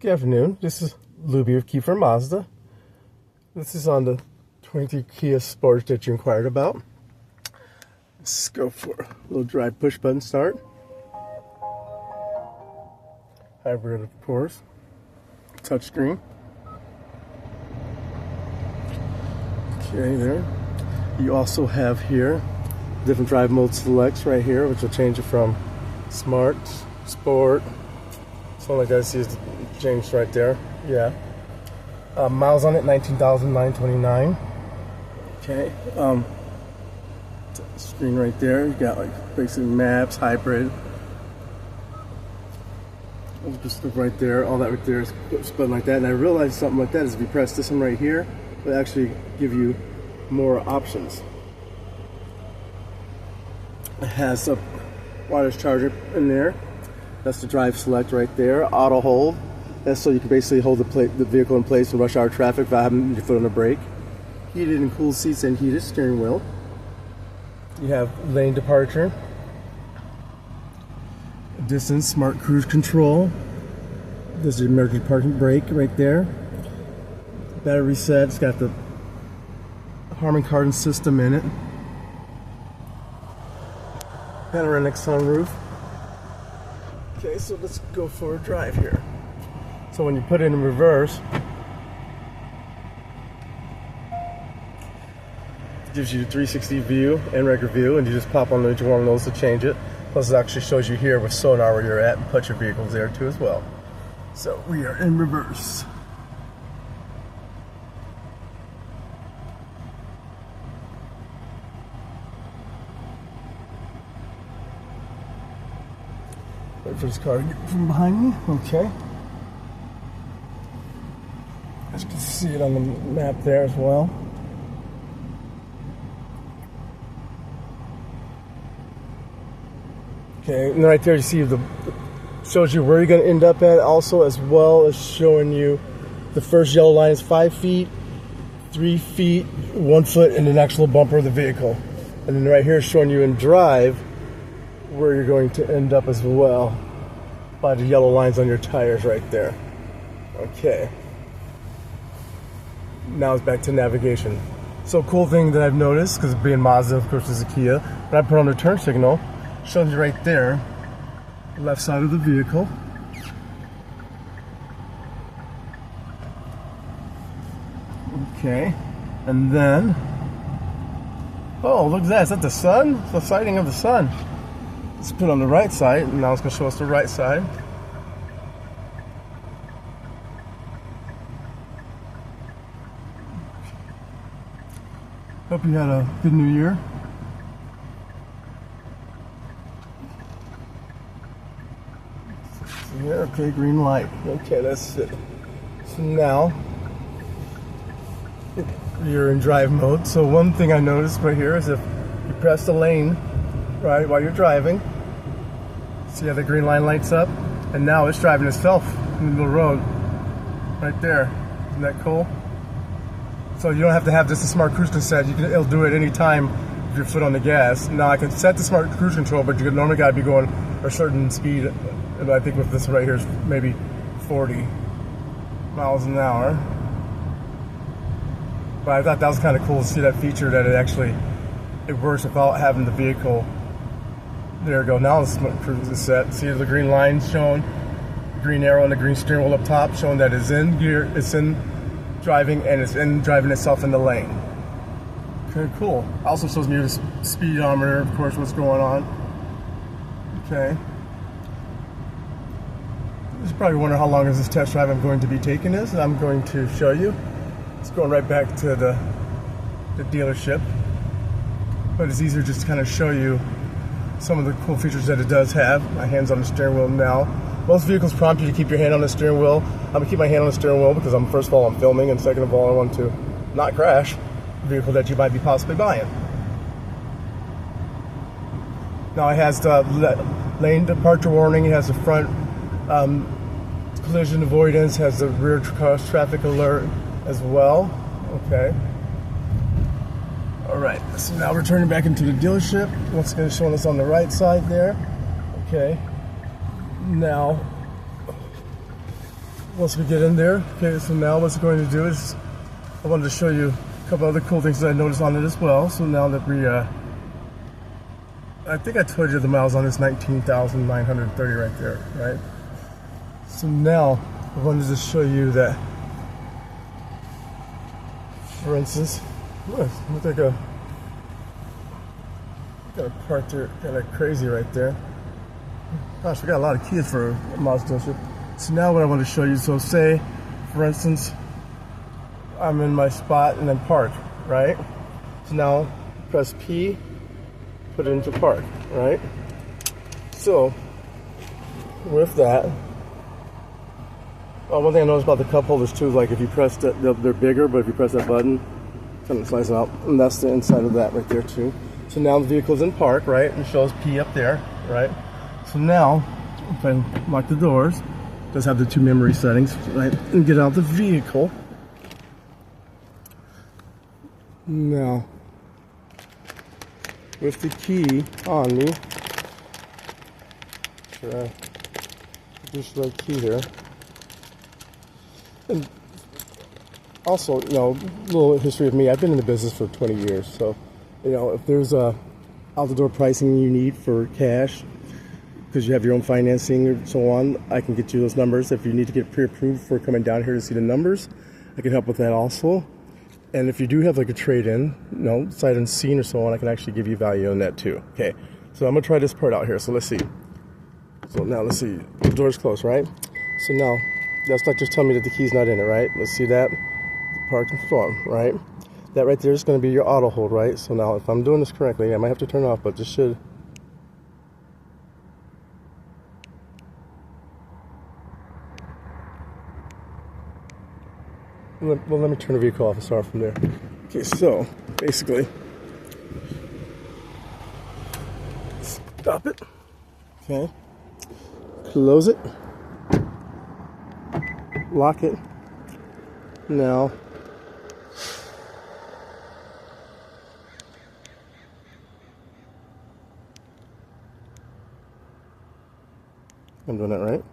Good afternoon. This is Luby of Kiefer Mazda. This is on the 23 Kia Sportage that you inquired about. Let's go for a little drive push button start. Hybrid, of course. Touchscreen. Okay, there. You also have here different drive mode selects right here, which will change it from Smart, Sport. So like I see, it's changed right there. Yeah. Miles on it, 19,929. Okay. Screen right there. You got like basically maps, hybrid. Just look right there. All that right there is spun like that. And I realized something like that is if you press this one right here, it'll actually give you more options. It has a wireless charger in there. That's the drive select right there. Auto hold. That's so you can basically hold the vehicle in place in rush hour traffic without having your foot on the brake. Heated and cooled seats and heated steering wheel. You have lane departure. Distance, smart cruise control. This is emergency parking brake right there. Battery reset. It's got the Harman Kardon system in it. Panoramic sunroof. Okay, so let's go for a drive here. So when you put it in reverse, it gives you a 360 view and record view, and you just pop on each one of those to change it. Plus it actually shows you here with sonar where you're at and put your vehicles there too as well. So we are in reverse. Wait for this car to get from behind me. Okay. As you can see it on the map there as well. Okay, and right there you see the shows you where you're going to end up at, also as well as showing you the first yellow line is 5 feet, 3 feet, 1 foot in the next little bumper of the vehicle. And then right here is showing you in drive where you're going to end up as well by the yellow lines on your tires right there. Okay. Now it's back to navigation. So cool thing that I've noticed, because being Mazda, of course, is a Kia, when I put on the turn signal, shows you right there, left side of the vehicle. Okay, and then, oh, look at that, is that the sun? It's the sighting of the sun. Let's put it on the right side, and now it's going to show us the right side. Hope you had a good new year. Yeah, okay, green light. Okay, that's it. So now you're in drive mode. So one thing I noticed right here is if you press the lane right while you're driving, see how the green line lights up, and now it's driving itself in the road right there. Isn't that cool? So you don't have to have just a smart cruise control set. It'll do it any time with your foot on the gas. Now I can set the smart cruise control, but you normally got to be going a certain speed. And I think with this right here is maybe 40 miles an hour. But I thought that was kind of cool to see that feature, that it works without having the vehicle. There we go. Now the smart cruise is set. See the green line showing, the green arrow and the green steering wheel up top showing that it's in gear, it's in driving, and it's in driving itself in the lane. Okay, cool. Also shows me the speedometer, of course, what's going on. Okay. You're probably wondering how long is this test drive I'm going to be taking this, and I'm going to show you. It's going right back to the dealership, but it's easier just to kind of show you some of the cool features that it does have. My hand's on the steering wheel now. Most vehicles prompt you to keep your hand on the steering wheel. I'm going to keep my hand on the steering wheel because first of all I'm filming, and second of all I want to not crash the vehicle that you might be possibly buying. Now it has the lane departure warning, it has the front collision avoidance, has the rear cross traffic alert as well. Okay. Alright, so now we're turning back into the dealership. Once again, showing us on the right side there. Okay. Now, once we get in there, okay, so now what's it going to do is I wanted to show you a couple other cool things that I noticed on it as well. So now that we, I think I told you the miles on this 19,930 right there, right? So now I wanted to show you that, for instance, look like got a part there kind of crazy right there. Gosh, we got a lot of keys for a Mazda dealership. So now what I want to show you, so say, for instance, I'm in my spot and then park, right? So now press P, put it into park, right? So with that, one thing I noticed about the cup holders too, like if you press that, they're bigger, but if you press that button, kind of slides out, and that's the inside of that right there too. So now the vehicle's in park, right? And it shows P up there, right? So now, if I lock the doors, it does have the 2 memory settings, right? And get out the vehicle. Now, with the key on me, just the right key here. And also, you know, a little history of me. I've been in the business for 20 years, so you know, if there's a out-the-door pricing you need for cash, because you have your own financing or so on, I can get you those numbers. If you need to get pre-approved for coming down here to see the numbers, I can help with that also. And if you do have like a trade-in, you know, sight unseen or so on, I can actually give you value on that too. Okay, so I'm gonna try this part out here. So let's see. So now let's see. The door's closed, right? So now that's like just telling me that the key's not in it, right? Let's see that. Park and form, right? That right there is going to be your auto hold, right? So now if I'm doing this correctly, I might have to turn it off, but this should. Well, let me turn the vehicle off and start from there. Okay, so basically, stop it. Okay, close it, lock it. Now, I'm doing that right.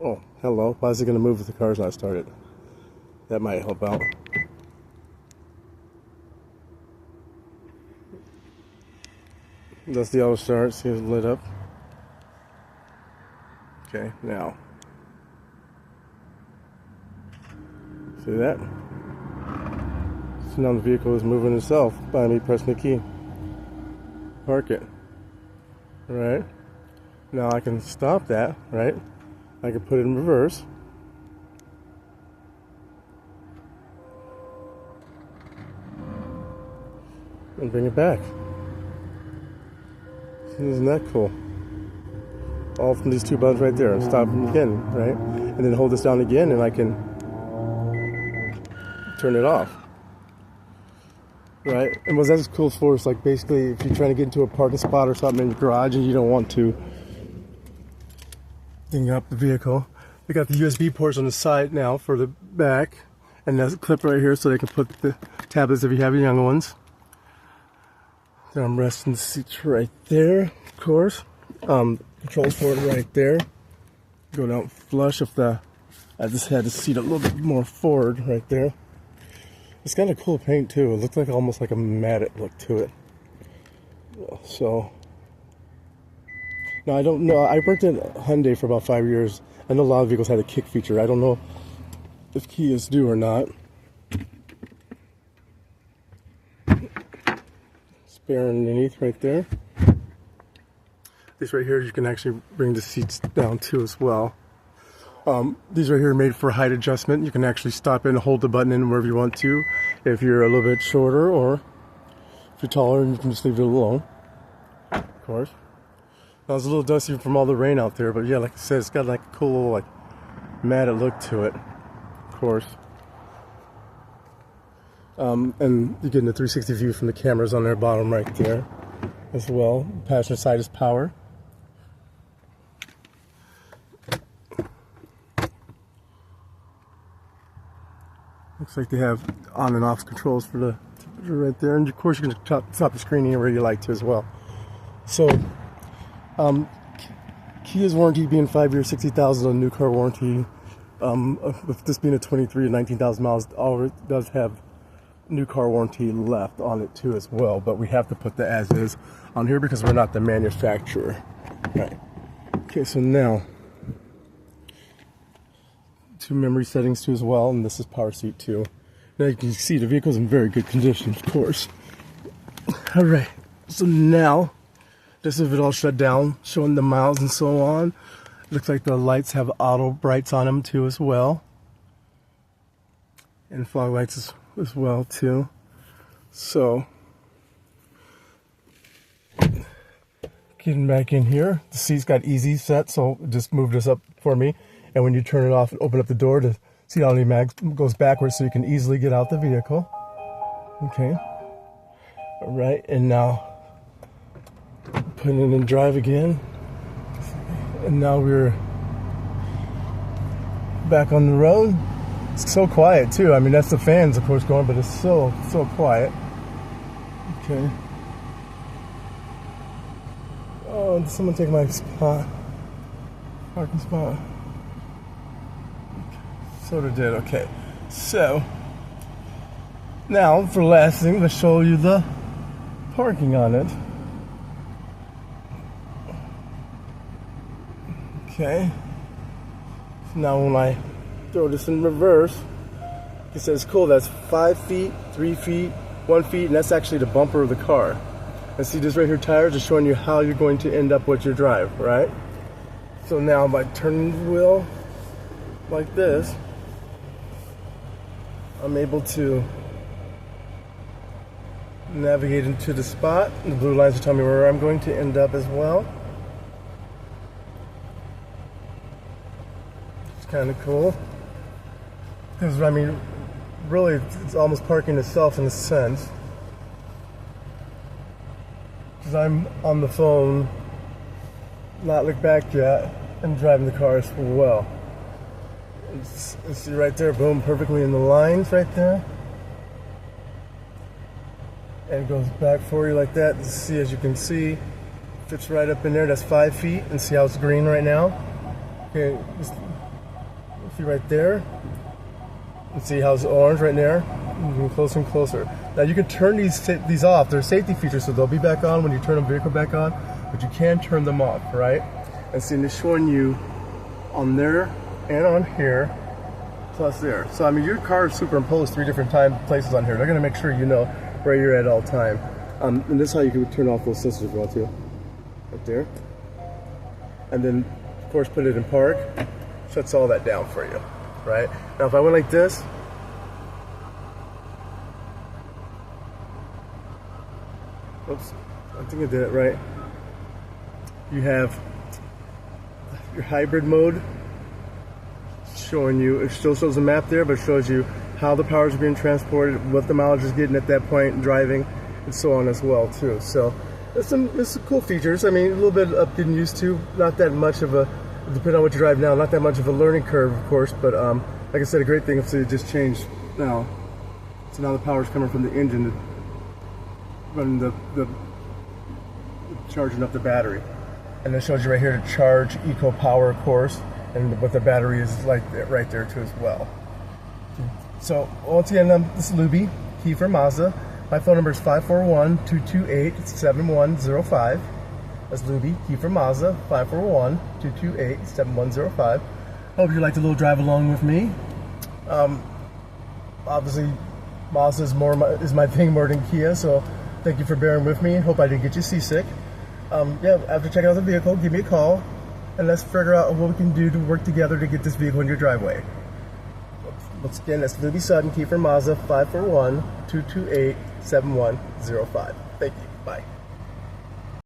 Oh, hello. Why is it going to move if the car's not started? That might help out. That's the auto start. See it's lit up. Okay, now. See that? So now the vehicle is moving itself by me pressing the key. Park it. Right? Now I can stop that, right? I can put it in reverse. And bring it back. Isn't that cool? All from these 2 buttons right there. Stop them again, right? And then hold this down again and I can turn it off. Right? And what that's cool for is like basically if you're trying to get into a parking spot or something in your garage and you don't want to ding up the vehicle. We got the USB ports on the side now for the back. And there's a clip right here so they can put the tablets if you have young ones. Then I'm resting the seats right there, of course. Controls for it right there. Go down flush if I just had the seat a little bit more forward right there. It's got a cool paint too. It looks like almost like a matte look to it. So now I don't know. I worked at Hyundai for about 5 years. I know a lot of vehicles had a kick feature. I don't know if Kias do or not. Spare underneath right there. These right here, you can actually bring the seats down too as well. These right here are made for height adjustment. You can actually stop and hold the button in wherever you want to. If you're a little bit shorter or if you're taller, you can just leave it alone. Of course. Now it's a little dusty from all the rain out there, but yeah, like I said, it's got like a cool little like matte look to it. Of course. And you're getting the 360 view from the cameras on their bottom right there as well. Passenger side is power. Looks like they have on and off controls for the right there, and of course you can stop the screen anywhere you like to as well. So, Kia's warranty being 5 years, 60,000 on new car warranty. With this being a 23 to 19,000 miles, it does have new car warranty left on it too as well. But we have to put the as is on here because we're not the manufacturer. Right. Okay, so now 2 memory settings too as well, and this is power seat too. Now you can see the vehicle's in very good condition, of course. All right, so now this is it all shut down, showing the miles and so on. Looks like the lights have auto brights on them too as well, and fog lights as well too. So getting back in here, the seat's got easy set, so it just moved this up for me. And when you turn it off and open up the door, the seat automatically goes backwards so you can easily get out the vehicle. Okay. All right, and now putting it in drive again. And now we're back on the road. It's so quiet too. I mean, that's the fans, of course, going, but it's so quiet. Okay. Oh, did someone take my spot? Parking spot. Sort of did. Okay. So now for the last thing, let's show you the parking on it. Okay. So now when I throw this in reverse, it says cool, that's 5 feet, 3 feet, 1 feet, and that's actually the bumper of the car. And see this right here, tires, is showing you how you're going to end up with your drive, right? So now by turning the wheel like this, I'm able to navigate into the spot. The blue lines will tell me where I'm going to end up as well. It's kind of cool. Because, I mean, really, it's almost parking itself in a sense. Because I'm on the phone, not looked back yet, and driving the car as well. See right there, boom, perfectly in the lines right there. And it goes back for you like that. See, as you can see, fits right up in there. That's 5 feet. And see how it's green right now? Okay, see right there. And see how it's orange right there? Moving closer and closer. Now you can turn these off. They're safety features, so they'll be back on when you turn the vehicle back on. But you can turn them off, right? And see, they're showing you on there and on here, plus there. So I mean, your car is superimposed 3 different places on here. They're gonna make sure you know where you're at all time. And this is how you can turn off those sensors as well too. Right there. And then, of course, put it in park. Shuts all that down for you, right? Now if I went like this, oops, I think I did it right. You have your hybrid mode, showing you, it still shows the map there, but it shows you how the power is being transported, what the mileage is getting at that point, driving, and so on as well too. So there's some cool features. I mean, a little bit of getting used to, not that much of a, depending on what you drive now, not that much of a learning curve, of course, but like I said, a great thing is it just changed now. So now the power is coming from the engine to run the charging up the battery. And it shows you right here to charge Eco Power, of course, and what the battery is like right there too as well. So once again, this is Luby, Kiefer Mazda. My phone number is 541-228-7105. That's Luby, Kiefer Mazda, 541-228-7105. Hope you liked a little drive along with me. Obviously, Mazda is my thing more than Kia, so thank you for bearing with me. Hope I didn't get you seasick. Yeah, after checking out the vehicle, give me a call, and let's figure out what we can do to work together to get this vehicle in your driveway. Once again, that's Luby Sutton, Kiefer Mazda, 541-228-7105. Thank you. Bye.